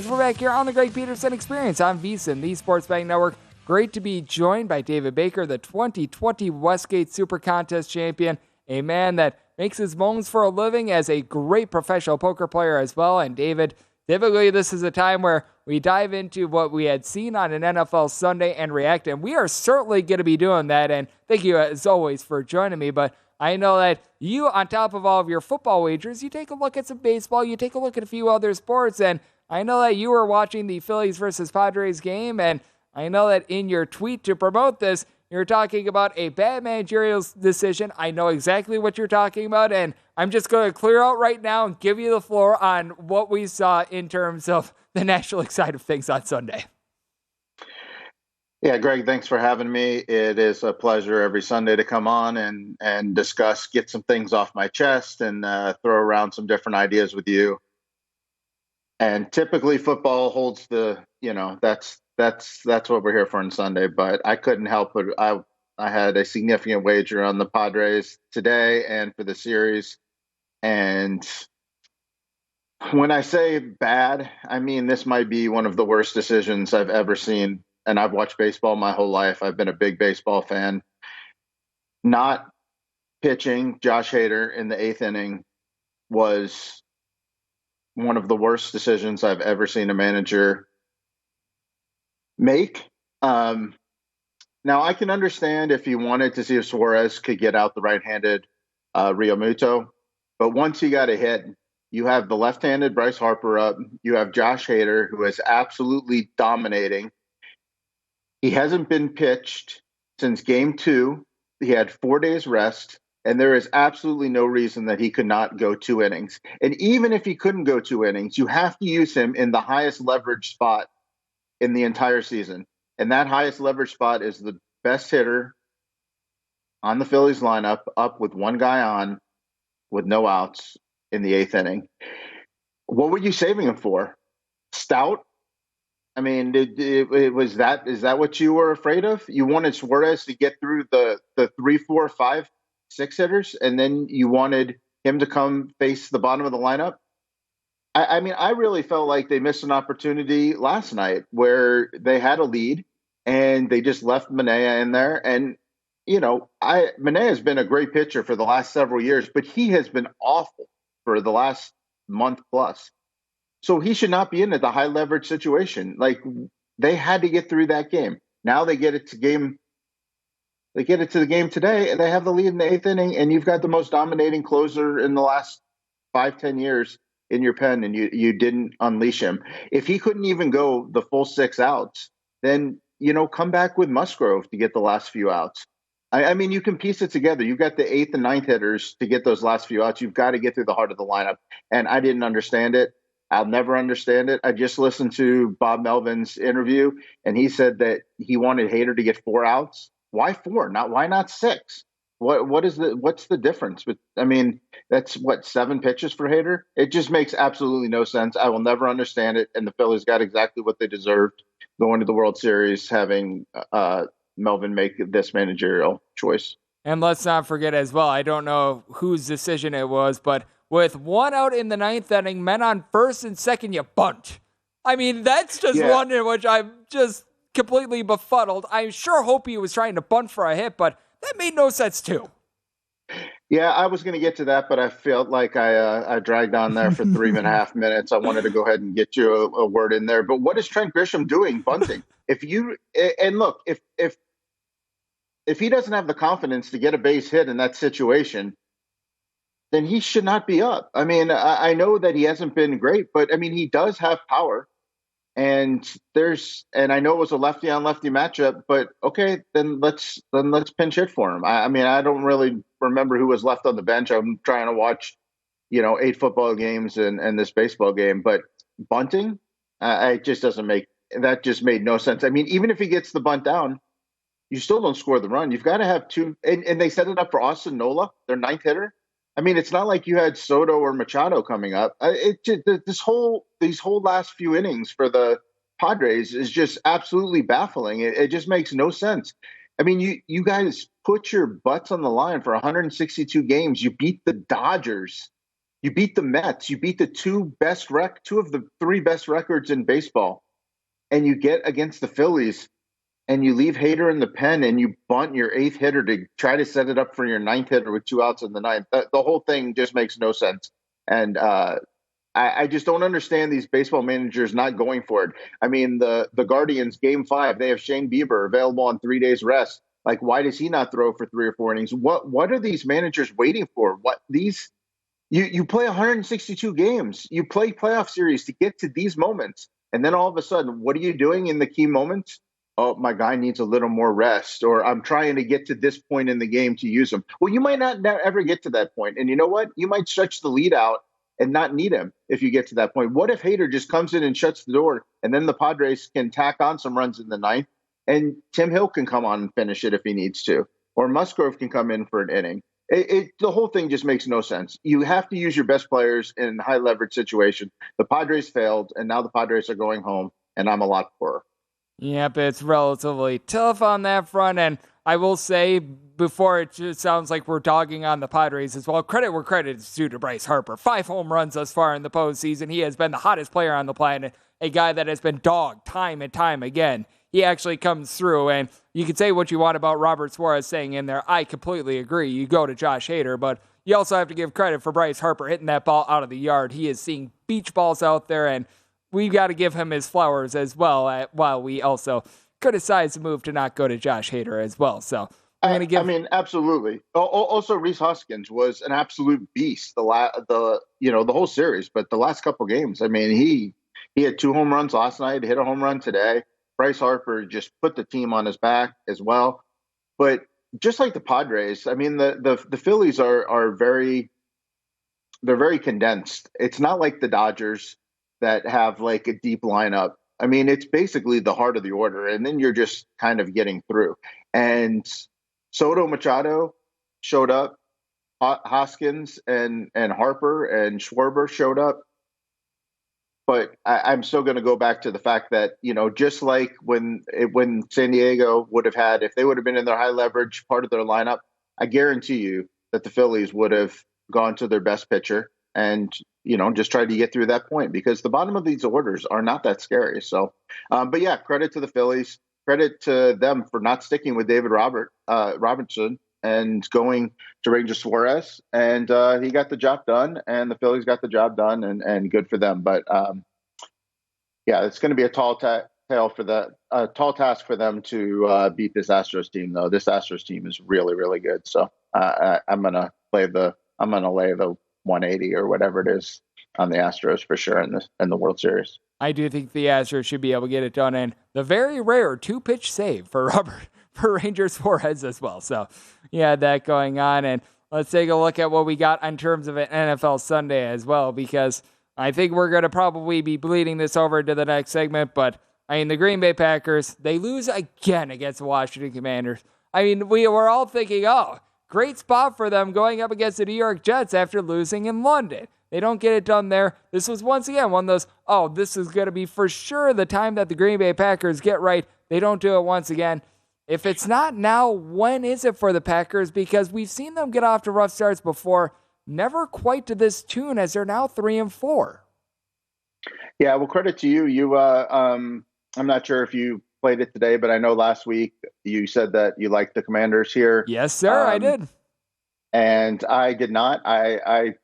as we're back here on the Greg Peterson Experience on VSiN, the Sports Betting Network. Great to be joined by David Baker, the 2020 Westgate SuperContest champion, a man that makes his bones for a living as a great professional poker player as well. And David, typically this is a time where we dive into what we had seen on an NFL Sunday and react, and we are certainly going to be doing that. And thank you, as always, for joining me. But I know that you, on top of all of your football wagers, you take a look at some baseball, you take a look at a few other sports, and I know that you were watching the Phillies versus Padres game, and I know that in your tweet to promote this, you're talking about a bad managerial decision. I know exactly what you're talking about, and I'm just going to clear out right now and give you the floor on what we saw in terms of the National League side of things on Sunday. Yeah, Greg, thanks for having me. It is a pleasure every Sunday to come on and discuss, get some things off my chest and throw around some different ideas with you. And typically football holds that's what we're here for on Sunday, but I couldn't help it. I had a significant wager on the Padres today and for the series. And when I say bad, I mean this might be one of the worst decisions I've ever seen. And I've watched baseball my whole life. I've been a big baseball fan. Not pitching Josh Hader in the 8th inning was one of the worst decisions I've ever seen a manager make. Now, I can understand if you wanted to see if Suarez could get out the right-handed Real Muto, but once he got a hit, you have the left-handed Bryce Harper up. You have Josh Hader, who is absolutely dominating. He hasn't been pitched since game 2. He had 4 days rest, and there is absolutely no reason that he could not go 2 innings. And even if he couldn't go 2 innings, you have to use him in the highest leverage spot in the entire season. And that highest leverage spot is the best hitter on the Phillies lineup, up with one guy on with no outs in the 8th inning. What were you saving him for? Stout? I mean, is that what you were afraid of? You wanted Suarez to get through the 3, 4, 5, 6 hitters, and then you wanted him to come face the bottom of the lineup? I mean, I really felt like they missed an opportunity last night where they had a lead and they just left Manaea in there. And, Manaea has been a great pitcher for the last several years, but he has been awful for the last month plus. So he should not be in the high leverage situation. Like, they had to get through that game. Now they get it to the game today, and they have the lead in the 8th inning, and you've got the most dominating closer in the last 5-10 years in your pen, and you didn't unleash him. If he couldn't even go the full 6 outs, then, come back with Musgrove to get the last few outs. I mean, you can piece it together. You've got the 8th and 9th hitters to get those last few outs. You've got to get through the heart of the lineup, and I didn't understand it. I'll never understand it. I just listened to Bob Melvin's interview, and he said that he wanted Hader to get 4 outs. Why 4? Why not 6? What's the difference? But I mean, that's 7 pitches for Hader. It just makes absolutely no sense. I will never understand it. And the Phillies got exactly what they deserved going to the World Series, having Melvin make this managerial choice. And let's not forget as well, I don't know whose decision it was, but with 1 out in the 9th inning, men on 1st and 2nd, you bunt. I mean, that's just one in which I'm just completely befuddled. I sure hope he was trying to bunt for a hit, but that made no sense too. Yeah, I was going to get to that, but I felt like I dragged on there for 3.5 minutes. I wanted to go ahead and get you a word in there. But what is Trent Grisham doing bunting? If he doesn't have the confidence to get a base hit in that situation, then he should not be up. I mean, I know that he hasn't been great, but I mean, he does have power. And I know it was a lefty on lefty matchup, but okay, then let's pinch hit for him. I mean, I don't really remember who was left on the bench. I'm trying to watch, 8 football games and this baseball game, but bunting, it just just made no sense. I mean, even if he gets the bunt down, you still don't score the run. You've got to have 2, and they set it up for Austin Nola, their 9th hitter. I mean, it's not like you had Soto or Machado coming up. These whole last few innings for the Padres is just absolutely baffling. It just makes no sense. I mean, you guys put your butts on the line for 162 games. You beat the Dodgers You beat the Mets. You beat the two of the three best records in baseball, and you get against the Phillies, and you leave Hader in the pen, and you bunt your eighth hitter to try to set it up for your ninth hitter with 2 outs in the ninth. The whole thing just makes no sense. And I just don't understand these baseball managers not going for it. I mean, the Guardians, Game 5, they have Shane Bieber available on 3 days rest. Like, why does he not throw for 3 or 4 innings? What are these managers waiting for? You play 162 games. You play playoff series to get to these moments. And then all of a sudden, what are you doing in the key moments? Oh, my guy needs a little more rest, or I'm trying to get to this point in the game to use him. Well, you might not ever get to that point. And you know what? You might stretch the lead out and not need him if you get to that point. What if Hader just comes in and shuts the door, and then the Padres can tack on some runs in the ninth, and Tim Hill can come on and finish it if he needs to, or Musgrove can come in for an inning? The whole thing just makes no sense. You have to use your best players in high leverage situation. The Padres failed, and now the Padres are going home, and I'm a lot poorer. Yep, it's relatively tough on that front, and I will say, before it just sounds like we're dogging on the Padres as well, credit where credit is due to Bryce Harper. 5 home runs thus far in the postseason. He has been the hottest player on the planet, a guy that has been dogged time and time again. He actually comes through, and you can say what you want about Robert Suarez saying in there. I completely agree. You go to Josh Hader, but you also have to give credit for Bryce Harper hitting that ball out of the yard. He is seeing beach balls out there, and we've got to give him his flowers as well, while we also criticize the move to not go to Josh Hader as well. So I'm going to give. I mean, absolutely. Also, Rhys Hoskins was an absolute beast the whole series, but the last couple games, I mean, he had 2 home runs last night, hit a home run today. Bryce Harper just put the team on his back as well. But just like the Padres, I mean, the Phillies are very condensed. It's not like the Dodgers that have like a deep lineup. I mean, it's basically the heart of the order, and then you're just kind of getting through. And Soto, Machado showed up. Hoskins and Harper and Schwarber showed up. But I'm still going to go back to the fact that, just like when San Diego would have had, if they would have been in their high leverage part of their lineup, I guarantee you that the Phillies would have gone to their best pitcher and, just tried to get through that point, because the bottom of these orders are not that scary. So, but yeah, credit to the Phillies, credit to them for not sticking with David Robertson and going to Ranger Suarez, and he got the job done, and the Phillies got the job done, and good for them. But yeah, it's going to be a tall task for them to beat this Astros team, though. This Astros team is really, really good. So I'm gonna lay the 180 or whatever it is on the Astros for sure in the World Series. I do think the Astros should be able to get it done, and the very rare 2-pitch save for Ranger Suarez as well. So yeah, that going on, and let's take a look at what we got in terms of an NFL Sunday as well, because I think we're going to probably be bleeding this over to the next segment. But I mean, the Green Bay Packers, they lose again against the Washington Commanders. I mean, we were all thinking, oh, great spot for them going up against the New York Jets after losing in London. They don't get it done there. This was once again one of those, oh, this is going to be for sure the time that the Green Bay Packers get right. They don't do it once again. If it's not now, when is it for the Packers? Because we've seen them get off to rough starts before, never quite to this tune, as they're now 3-4. Yeah, well, credit to you. I'm not sure if you played it today, but I know last week you said that you liked the Commanders here. Yes, sir, I did. And I did not. I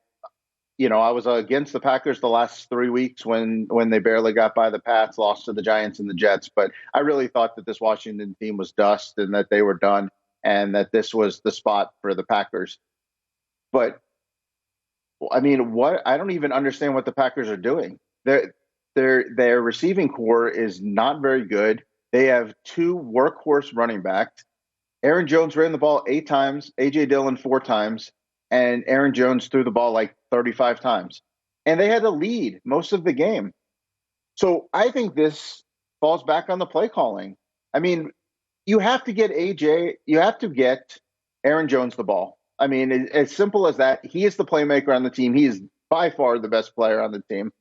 was against the Packers the last 3 weeks when they barely got by the Pats, lost to the Giants and the Jets. But I really thought that this Washington team was dust and that they were done, and that this was the spot for the Packers. But I mean, I don't even understand what the Packers are doing. Their receiving core is not very good. They have 2 workhorse running backs. Aaron Jones ran the ball 8 times, A.J. Dillon 4 times, and Aaron Jones threw the ball like 35 times. And they had a lead most of the game. So I think this falls back on the play calling. I mean, you have to get Aaron Jones the ball. I mean, as simple as that. He is the playmaker on the team. He is by far the best player on the team.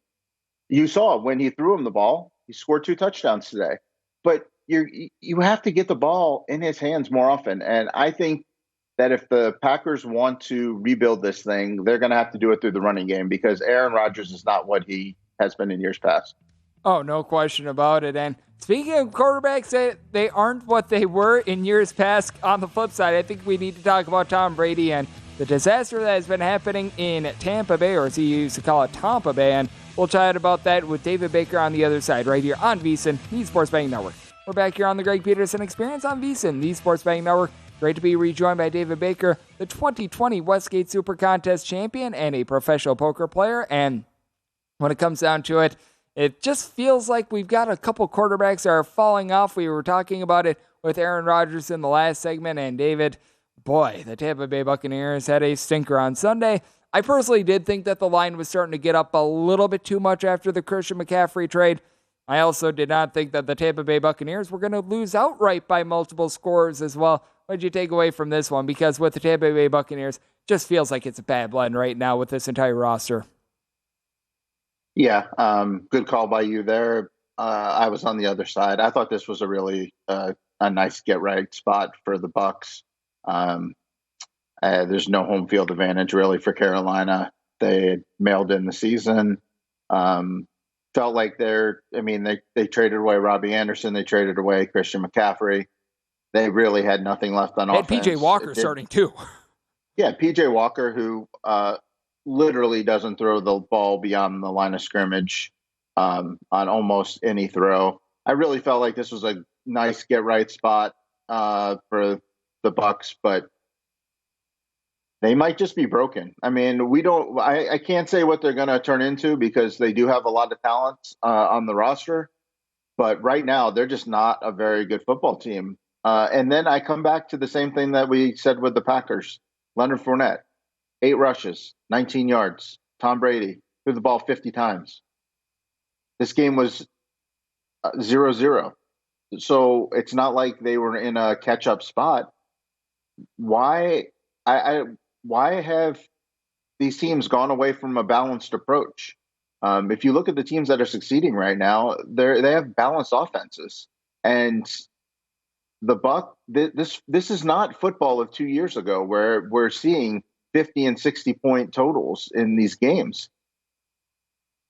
You saw when he threw him the ball, he scored 2 touchdowns today. But you have to get the ball in his hands more often. And I think that if the Packers want to rebuild this thing, they're going to have to do it through the running game because Aaron Rodgers is not what he has been in years past. Oh, no question about it. And speaking of quarterbacks, they aren't what they were in years past. On the flip side, I think we need to talk about Tom Brady and the disaster that has been happening in Tampa Bay, or as he used to call it, Tampa Bay. And we'll chat about that with David Baker on the other side, right here on VSiN, the Sports Betting Network. We're back here on the Greg Peterson Experience on VSiN, the Sports Betting Network. Great to be rejoined by David Baker, the 2020 Westgate SuperContest champion and a professional poker player. And when it comes down to it, it just feels like we've got a couple quarterbacks that are falling off. We were talking about it with Aaron Rodgers in the last segment, and David, boy, the Tampa Bay Buccaneers had a stinker on Sunday. I personally did think that the line was starting to get up a little bit too much after the Christian McCaffrey trade. I also did not think that the Tampa Bay Buccaneers were going to lose outright by multiple scores as well. What did you take away from this one? Because with the Tampa Bay Buccaneers, just feels like it's a bad blend right now with this entire roster. Yeah, good call by you there. I was on the other side. I thought this was a really a nice get-right spot for the Bucs. There's no home field advantage really for Carolina. They had mailed in the season. Felt like they traded away Robbie Anderson. They traded away Christian McCaffrey. They really had nothing left on offense. PJ Walker starting too. Yeah, PJ Walker, who literally doesn't throw the ball beyond the line of scrimmage on almost any throw. I really felt like this was a nice get-right spot for the Bucs, but they might just be broken. I mean, I can't say what they're going to turn into because they do have a lot of talents on the roster, but right now they're just not a very good football team. And then I come back to the same thing that we said with the Packers. Leonard Fournette, 8 rushes, 19 yards. Tom Brady threw the ball 50 times. This game was 0-0. So it's not like they were in a catch-up spot. Why have these teams gone away from a balanced approach? If you look at the teams that are succeeding right now, they have balanced offenses. And the this is not football of 2 years ago where we're seeing 50 and 60 point totals in these games.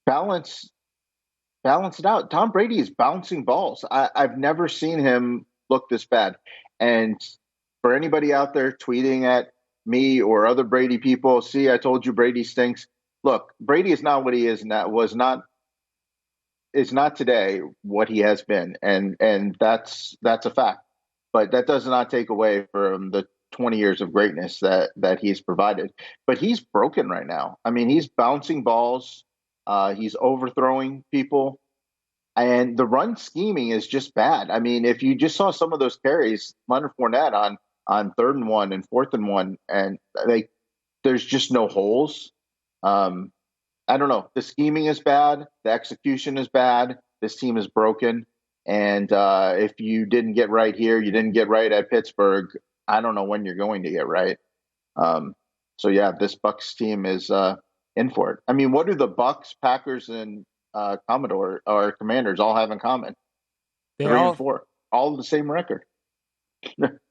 Balance it out. Tom Brady is bouncing balls. I've never seen him look this bad. And for anybody out there tweeting at me or other Brady people, see, I told you Brady stinks. Look, Brady is not what he is, and is not today what he has been, and that's a fact. But that does not take away from the 20 years of greatness that he's provided. But he's broken right now. I mean, he's bouncing balls. He's overthrowing people. And the run scheming is just bad. I mean, if you just saw some of those carries, Leonard Fournette on 3rd and 1 and 4th and 1, and there's just no holes. I don't know. The scheming is bad. The execution is bad. This team is broken. And if you didn't get right here, you didn't get right at Pittsburgh. I don't know when you're going to get right. So yeah, this Bucs team is in for it. I mean, what do the Bucs, Packers, and Commanders all have in common? 3-4, all the same record.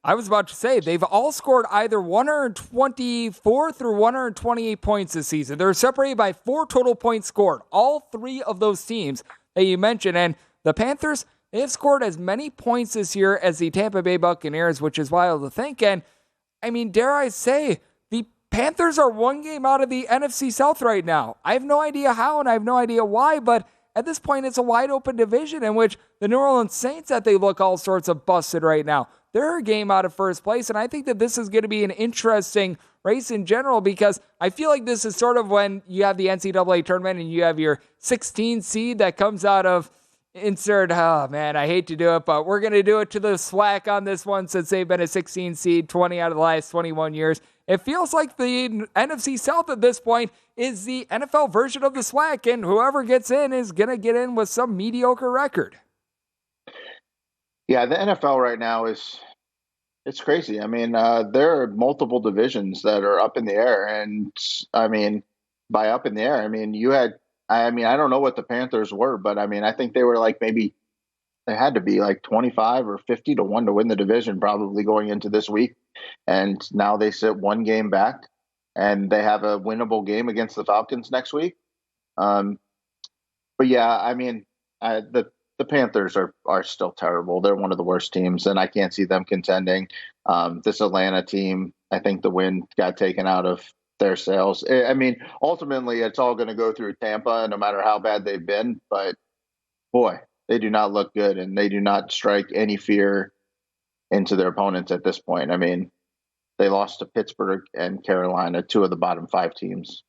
I was about to say, they've all scored either 124 through 128 points this season. They're separated by 4 total points scored. All 3 of those teams that you mentioned. And the Panthers, they have scored as many points this year as the Tampa Bay Buccaneers, which is wild to think. And, I mean, dare I say, the Panthers are 1 game out of the NFC South right now. I have no idea how, and I have no idea why, but at this point, it's a wide-open division in which the New Orleans Saints, that they look all sorts of busted right now, they're a game out of first place, and I think that this is going to be an interesting race in general because I feel like this is sort of when you have the NCAA tournament and you have your 16 seed that comes out of insert, oh man, I hate to do it, but we're going to do it to the SWAC on this one since they've been a 16 seed 20 out of the last 21 years. It feels like the NFC South at this point is the NFL version of the SWAC, and whoever gets in is going to get in with some mediocre record. Yeah, the NFL right now it's crazy. I mean, there are multiple divisions that are up in the air. And I mean, by up in the air, I mean, I don't know what the Panthers were, but I mean, I think they were like maybe they had to be like 25 or 50 to 1 to win the division probably going into this week. And now they sit one game back and they have a winnable game against the Falcons next week. But yeah, I mean, the Panthers are still terrible. They're one of the worst teams, and I can't see them contending. This Atlanta team, I think the win got taken out of their sails. I mean, ultimately, it's all going to go through Tampa, no matter how bad they've been. But boy, they do not look good, and they do not strike any fear into their opponents at this point. I mean, they lost to Pittsburgh and Carolina, two of the bottom 5 teams.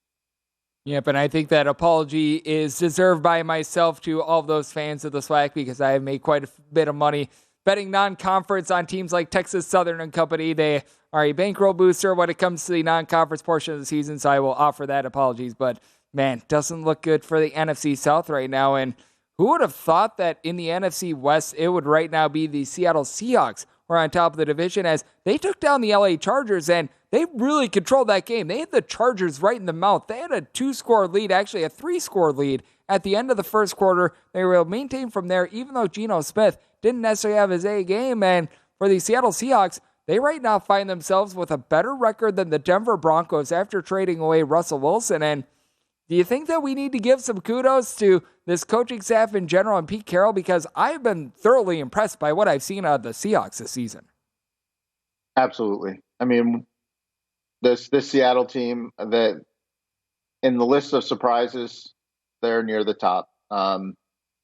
Yep, and I think that apology is deserved by myself to all of those fans of the SWAC, because I have made quite a bit of money betting non-conference on teams like Texas Southern and company. They are a bankroll booster when it comes to the non-conference portion of the season, so I will offer that apologies. But, man, doesn't look good for the NFC South right now. And who would have thought that in the NFC West it would right now be the Seattle Seahawks who are on top of the division, as they took down the LA Chargers, and they really controlled that game. They hit the Chargers right in the mouth. They had a 2-score lead, actually a 3-score lead at the end of the first quarter. They were able to maintain from there, even though Geno Smith didn't necessarily have his A game. And for the Seattle Seahawks, they right now find themselves with a better record than the Denver Broncos after trading away Russell Wilson. And do you think that we need to give some kudos to this coaching staff in general and Pete Carroll? Because I've been thoroughly impressed by what I've seen out of the Seahawks this season. Absolutely. I mean, this Seattle team, that in the list of surprises, they're near the top.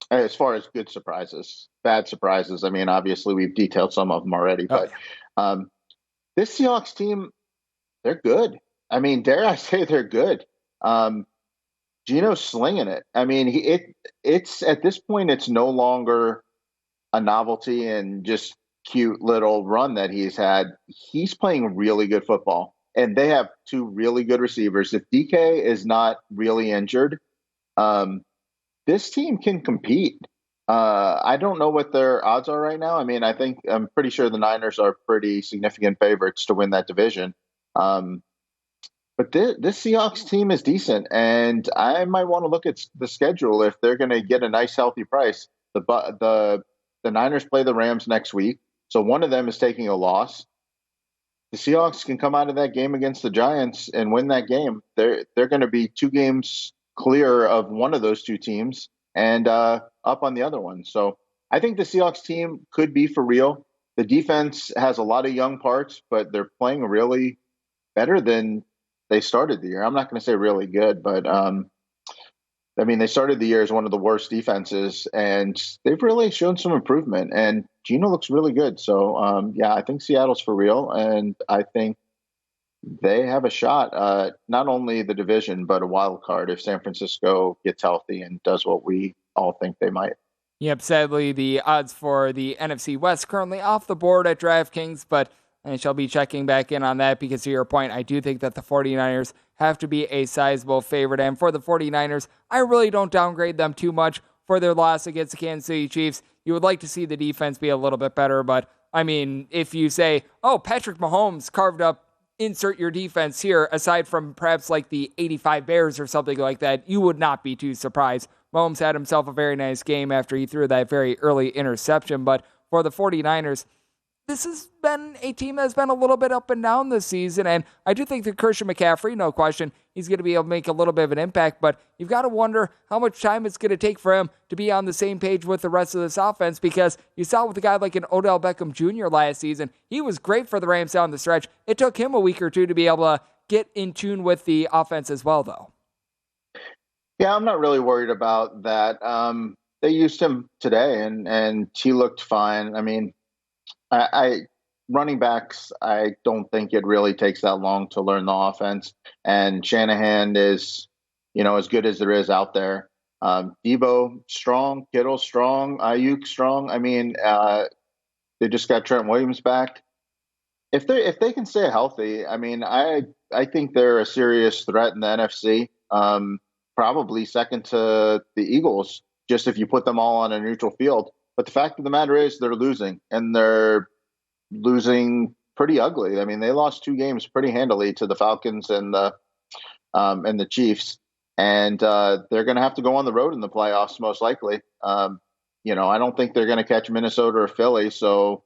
As far as good surprises, bad surprises, I mean, obviously we've detailed some of them already, but this Seahawks team, they're good. I mean, dare I say they're good. Geno's slinging it. I mean, it's at this point, it's no longer a novelty and just cute little run that he's had. He's playing really good football, and they have 2 really good receivers. If DK is not really injured, this team can compete. I don't know what their odds are right now. I mean, I'm pretty sure the Niners are pretty significant favorites to win that division. But this Seahawks team is decent, and I might want to look at the schedule if they're going to get a nice, healthy price. The Niners play the Rams next week, so one of them is taking a loss. The Seahawks can come out of that game against the Giants and win that game. They're going to be 2 games clear of one of those 2 teams and up on the other one. So I think the Seahawks team could be for real. The defense has a lot of young parts, but they're playing really better than they started the year. I'm not going to say really good, but I mean, they started the year as one of the worst defenses, and they've really shown some improvement. And Geno looks really good. So, yeah, I think Seattle's for real, and I think they have a shot, not only the division, but a wild card if San Francisco gets healthy and does what we all think they might. Yep, sadly, the odds for the NFC West currently off the board at DraftKings, but I shall be checking back in on that because, to your point, I do think that the 49ers have to be a sizable favorite. And for the 49ers, I really don't downgrade them too much for their loss against the Kansas City Chiefs. You would like to see the defense be a little bit better, but, I mean, if you say, oh, Patrick Mahomes carved up, insert your defense here, aside from perhaps like the 85 Bears or something like that, you would not be too surprised. Mahomes had himself a very nice game after he threw that very early interception, but for the 49ers, this has been a team that's been a little bit up and down this season, and I do think that Christian McCaffrey, no question, he's going to be able to make a little bit of an impact, but you've got to wonder how much time it's going to take for him to be on the same page with the rest of this offense, because you saw with a guy like an Odell Beckham Jr. last season, he was great for the Rams down the stretch. It took him a week or 2 to be able to get in tune with the offense as well, though. Yeah, I'm not really worried about that. They used him today, and he looked fine. I mean, I running backs, I don't think it really takes that long to learn the offense. And Shanahan is, as good as there is out there. Debo strong, Kittle strong, Ayuk strong. I mean, they just got Trent Williams back. If they can stay healthy, I mean, I think they're a serious threat in the NFC. Probably second to the Eagles, just if you put them all on a neutral field. But the fact of the matter is they're losing, and they're losing pretty ugly. I mean, they lost 2 games pretty handily to the Falcons and the Chiefs, and they're going to have to go on the road in the playoffs most likely. I don't think they're going to catch Minnesota or Philly. So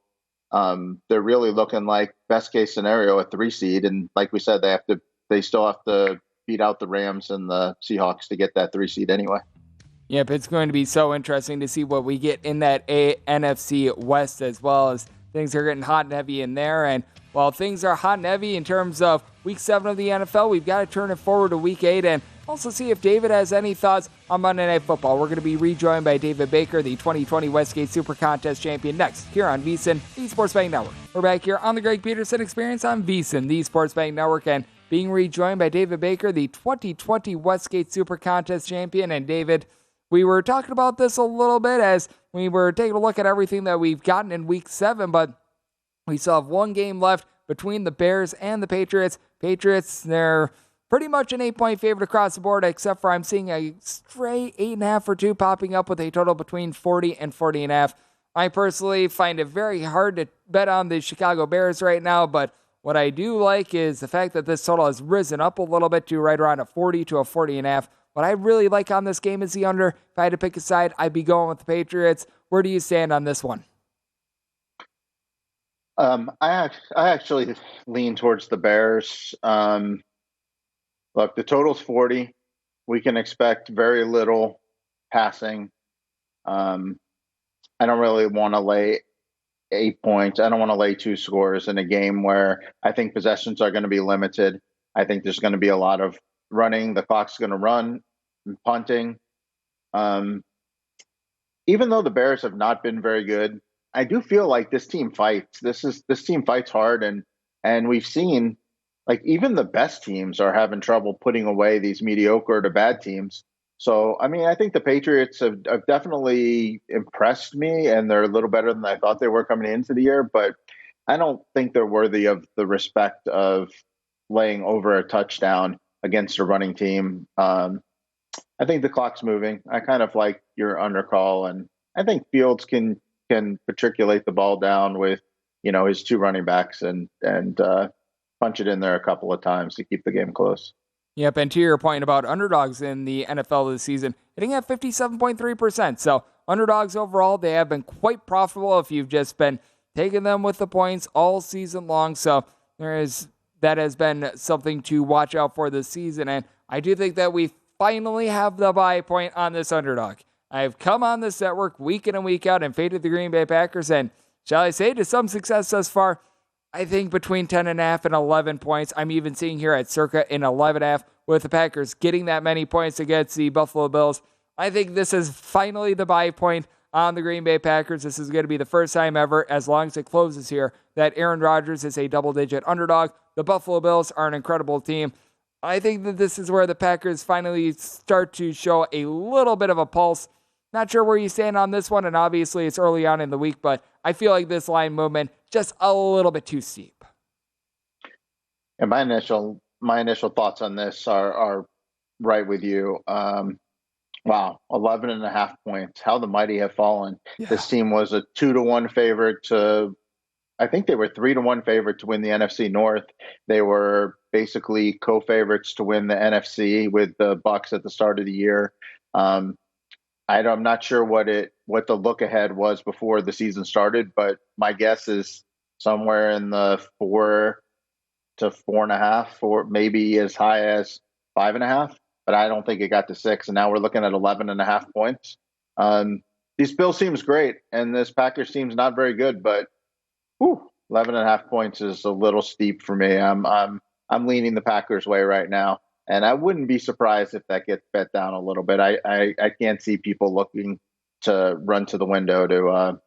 they're really looking like best case scenario a 3 seed. And like we said, they still have to beat out the Rams and the Seahawks to get that 3 seed anyway. Yep, it's going to be so interesting to see what we get in that NFC West, as well as things are getting hot and heavy in there. And while things are hot and heavy in terms of Week 7 of the NFL, we've got to turn it forward to Week 8 and also see if David has any thoughts on Monday Night Football. We're going to be rejoined by David Baker, the 2020 Westgate SuperContest champion, next here on VSiN, the Sports Betting Network. We're back here on the Greg Peterson Experience on VSiN, the Sports Betting Network, and being rejoined by David Baker, the 2020 Westgate SuperContest champion. And David, we were talking about this a little bit as we were taking a look at everything that we've gotten in Week 7, but we still have one game left between the Bears and the Patriots. Patriots, they're pretty much an 8-point favorite across the board, except for I'm seeing a stray 8.5 or 2 popping up with a total between 40 and 40.5. I personally find it very hard to bet on the Chicago Bears right now, but what I do like is the fact that this total has risen up a little bit to right around a 40 to a 40.5. What I really like on this game is the under. If I had to pick a side, I'd be going with the Patriots. Where do you stand on this one? I actually lean towards the Bears. Look, the total's 40. We can expect very little passing. I don't really want to lay 8 points. I don't want to lay 2 scores in a game where I think possessions are going to be limited. I think there's going to be a lot of running. The clock's going to run and punting. Even though the Bears have not been very good, I do feel like this team fights. This team fights hard, and we've seen like even the best teams are having trouble putting away these mediocre to bad teams. So, I mean, I think the Patriots have definitely impressed me, and they're a little better than I thought they were coming into the year, but I don't think they're worthy of the respect of laying over a touchdown against a running team. I think the clock's moving. I kind of like your undercall, and I think Fields can matriculate the ball down with, his 2 running backs and punch it in there a couple of times to keep the game close. Yep, and to your point about underdogs in the NFL this season, hitting at 57.3%. So underdogs overall, they have been quite profitable if you've just been taking them with the points all season long. So that has been something to watch out for this season. And I do think that we finally have the buy point on this underdog. I've come on this network week in and week out and faded the Green Bay Packers, and shall I say, to some success thus far. I think between 10.5 and 11 points. I'm even seeing here at circa an 11.5 with the Packers getting that many points against the Buffalo Bills. I think this is finally the buy point on the Green Bay Packers. This is going to be the first time ever, as long as it closes here, that Aaron Rodgers is a double-digit underdog. The Buffalo Bills are an incredible team. I think that this is where the Packers finally start to show a little bit of a pulse. Not sure where you stand on this one, and obviously it's early on in the week, but I feel like this line movement just a little bit too steep. And my initial thoughts on this are right with you. Wow, 11.5 points. How the mighty have fallen. Yeah. This team was a 2-1 favorite to, I think they were 3-1 favorite to win the NFC North. They were basically co-favorites to win the NFC with the Bucs at the start of the year. I'm not sure what the look ahead was before the season started, but my guess is somewhere in the 4 to 4.5, or maybe as high as 5.5. But I don't think it got to 6, and now we're looking at 11.5 points. These Bills team's great, and this Packers team's not very good, but 11.5 points is a little steep for me. I'm leaning the Packers' way right now. And I wouldn't be surprised if that gets bet down a little bit. I can't see people looking to run to the window to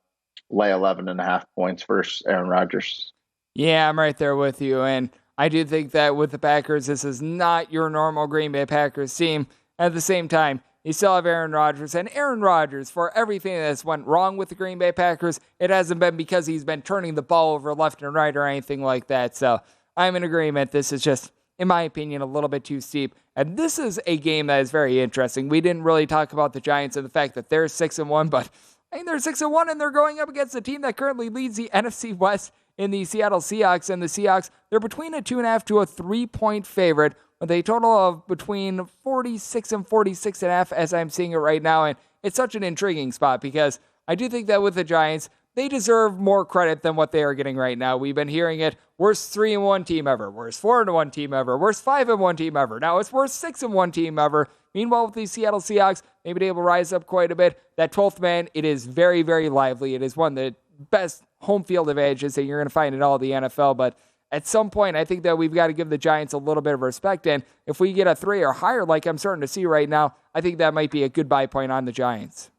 lay 11.5 points versus Aaron Rodgers. Yeah, I'm right there with you. And I do think that with the Packers, this is not your normal Green Bay Packers team. At the same time, you still have Aaron Rodgers. And Aaron Rodgers, for everything that's went wrong with the Green Bay Packers, it hasn't been because he's been turning the ball over left and right or anything like that. So I'm in agreement. This is just, in my opinion, a little bit too steep. And this is a game that is very interesting. We didn't really talk about the Giants and the fact that they're 6-1, but I mean, they're 6-1 and they're going up against a team that currently leads the NFC West in the Seattle Seahawks. And the Seahawks, they're between a 2.5 to a 3-point favorite with a total of between 46 and 46.5 as I'm seeing it right now. And it's such an intriguing spot because I do think that with the Giants, they deserve more credit than what they are getting right now. We've been hearing it, worst 3-1 team ever, worst 4-1 team ever, worst 5-1 team ever. Now it's worst 6-1 team ever. Meanwhile, with the Seattle Seahawks, maybe able to rise up quite a bit. That 12th man, it is very, very lively. It is one of the best home field advantages that you're going to find in all of the NFL. But at some point, I think that we've got to give the Giants a little bit of respect. And if we get a 3 or higher, like I'm starting to see right now, I think that might be a good buy point on the Giants.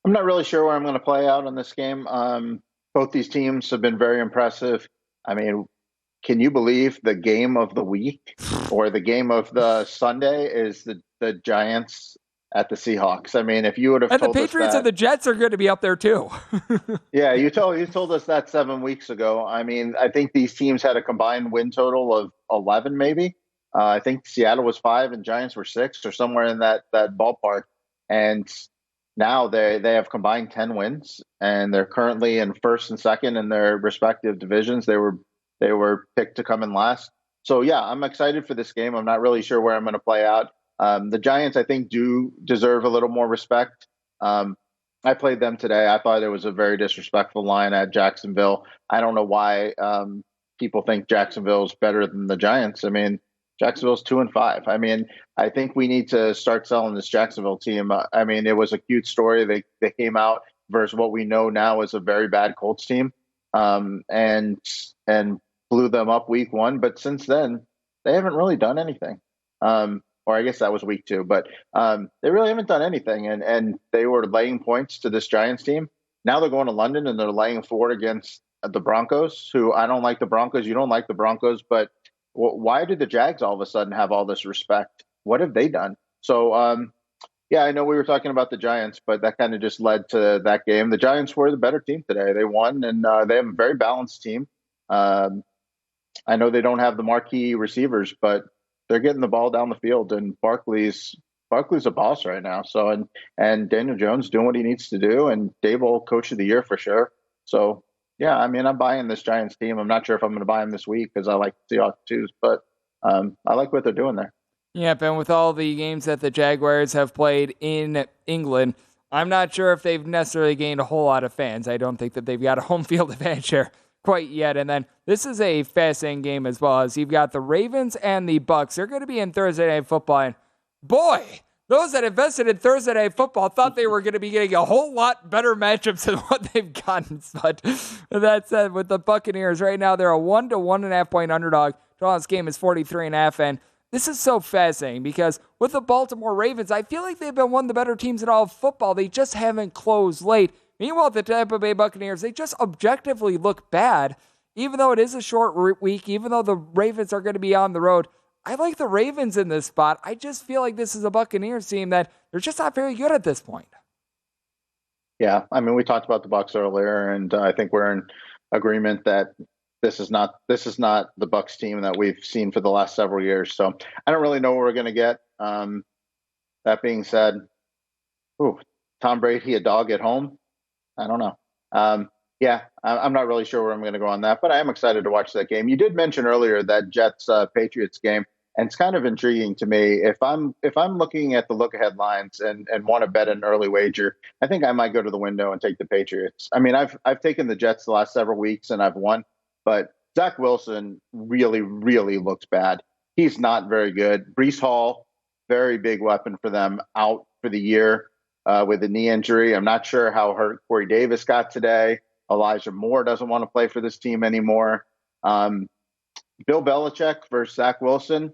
I'm not really sure where I'm going to play out on this game. Both these teams have been very impressive. I mean, can you believe the game of the week or the game of the Sunday is the Giants at the Seahawks? I mean, if you would have told us that. And the Patriots and the Jets are going to be up there too. Yeah, you told us that 7 weeks ago. I mean, I think these teams had a combined win total of 11 maybe. I think Seattle was 5 and Giants were 6 or somewhere in that ballpark. And now they have combined 10 wins, and they're currently in first and second in their respective divisions. They were picked to come in last. So, yeah, I'm excited for this game. I'm not really sure where I'm going to play out. The Giants, I think, do deserve a little more respect. I played them today. I thought it was a very disrespectful line at Jacksonville. I don't know why people think Jacksonville's better than the Giants. I mean, Jacksonville's 2-5. I mean, I think we need to start selling this Jacksonville team. I mean, it was a cute story. They came out versus what we know now is a very bad Colts team, and blew them up week 1. But since then, they haven't really done anything. Or I guess that was week 2. But they really haven't done anything. And they were laying points to this Giants team. Now they're going to London and they're laying 4 against the Broncos, who I don't like the Broncos. You don't like the Broncos, but why did the Jags all of a sudden have all this respect? What have they done? So, yeah, I know we were talking about the Giants, but that kind of just led to that game. The Giants were the better team today. They won, and they have a very balanced team. I know they don't have the marquee receivers, but they're getting the ball down the field, and Barkley's a boss right now. So, and Daniel Jones doing what he needs to do, and Dable Coach of the Year for sure. So, yeah, I mean, I'm buying this Giants team. I'm not sure if I'm going to buy them this week because I like the Seahawks too, but I like what they're doing there. Yep, and with all the games that the Jaguars have played in England, I'm not sure if they've necessarily gained a whole lot of fans. I don't think that they've got a home field advantage here quite yet. And then this is a fascinating game as well, as you've got the Ravens and the Bucks. They're going to be in Thursday Night Football, and boy, those that invested in Thursday Night Football thought they were going to be getting a whole lot better matchups than what they've gotten. But that said, with the Buccaneers right now, they're a 1 to 1.5 point underdog. This game is 43.5, and this is so fascinating because with the Baltimore Ravens, I feel like they've been one of the better teams in all of football. They just haven't closed late. Meanwhile, the Tampa Bay Buccaneers, they just objectively look bad, even though it is a short week, even though the Ravens are going to be on the road. I like the Ravens in this spot. I just feel like this is a Buccaneers team that they're just not very good at this point. Yeah, I mean, we talked about the Bucs earlier, and I think we're in agreement that this is not the Bucs team that we've seen for the last several years. So I don't really know what we're going to get. That being said, Tom Brady, a dog at home? I don't know. Yeah, I'm not really sure where I'm going to go on that, but I am excited to watch that game. You did mention earlier that Jets-Patriots game. And it's kind of intriguing to me. If I'm looking at the look-ahead lines and want to bet an early wager, I think I might go to the window and take the Patriots. I mean, I've taken the Jets the last several weeks and I've won, but Zach Wilson really, really looks bad. He's not very good. Breece Hall, very big weapon for them, out for the year with a knee injury. I'm not sure how hurt Corey Davis got today. Elijah Moore doesn't want to play for this team anymore. Bill Belichick versus Zach Wilson.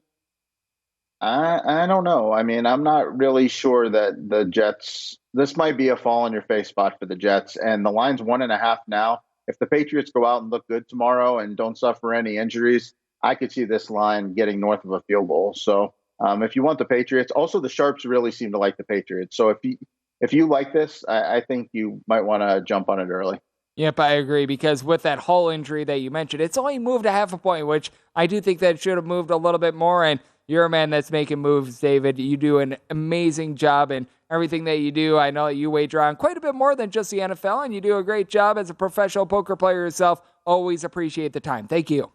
I don't know. I mean, I'm not really sure that the Jets, this might be a fall on your face spot for the Jets. And the line's 1.5 now. If the Patriots go out and look good tomorrow and don't suffer any injuries, I could see this line getting north of a field goal. So if you want the Patriots, also the Sharps really seem to like the Patriots. So if you like this, I think you might want to jump on it early. Yep, I agree, because with that Hall injury that you mentioned, it's only moved 0.5 point, which I do think that it should have moved a little bit more. And you're a man that's making moves, David. You do an amazing job in everything that you do. I know that you wager on quite a bit more than just the NFL, and you do a great job as a professional poker player yourself. Always appreciate the time. Thank you.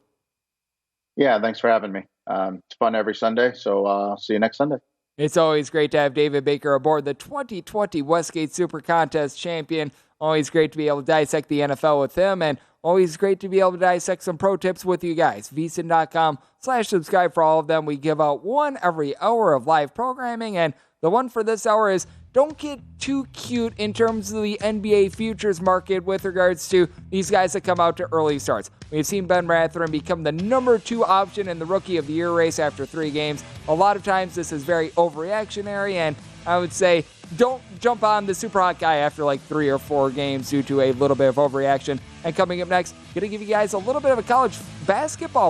Yeah, thanks for having me. It's fun every Sunday, so I'll see you next Sunday. It's always great to have David Baker aboard, the 2020 Westgate Super Contest champion. Always great to be able to dissect the NFL with him, and always great to be able to dissect some pro tips with you guys. VSiN.com/subscribe for all of them. We give out one every hour of live programming, and the one for this hour is don't get too cute in terms of the NBA futures market with regards to these guys that come out to early starts. We've seen Ben Ratheren become the number 2 option in the Rookie of the Year race after 3 games. A lot of times this is very overreactionary, and I would say don't jump on the super hot guy after like 3 or 4 games due to a little bit of overreaction. And coming up next, going to give you guys a little bit of a college basketball